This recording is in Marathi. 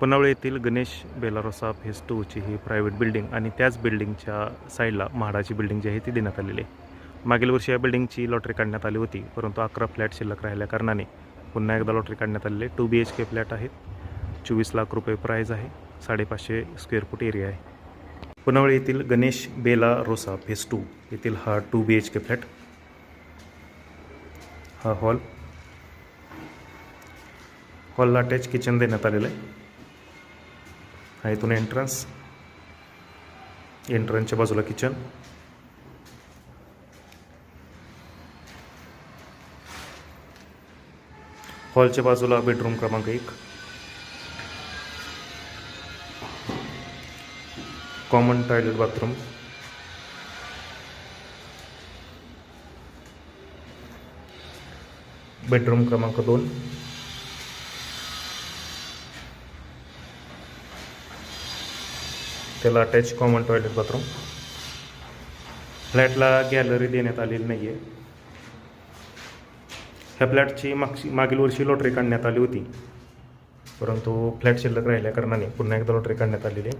पुनावळे येथील गणेश बेलारोसा फेज 2ची ही प्रायव्हेट बिल्डिंग आणि त्याच बिल्डिंगच्या साईडला म्हाडाची बिल्डिंग जी आहे ती देण्यात आलेली आहे। मागील वर्षी या बिल्डिंगची लॉटरी काढण्यात आली होती, परंतु 11 फ्लॅट शिल्लक राहिल्या कारणाने पुन्हा एकदा लॉटरी काढण्यात आलेली आहे। 2 BHK फ्लॅट आहेत, 24 लाख रुपये प्राईज आहे, 550 स्क्वेअर फूट एरिया आहे। पुनावळे येथील गणेश बेलारोसा फेज 2 येथील हा 2 BHK फ्लॅट, हा हॉलला अटॅच किचन देण्यात आलेलं आहे। हा इथून एंट्रन्सच्या बाजूला किचन, हॉलच्या बाजूला बेडरूम क्रमांक 1, कॉमन टॉयलेट बाथरूम, बेडरूम क्रमांक 2, त्याला अटॅच कॉमन टॉयलेट बाथरूम। फ्लॅटला गॅलरी देण्यात आलेली नाही आहे। ह्या फ्लॅटची मागील वर्षी लॉटरी काढण्यात आली होती, परंतु फ्लॅट शिल्लक राहिल्या कारणाने पुन्हा एकदा लॉटरी काढण्यात आलेली आहे।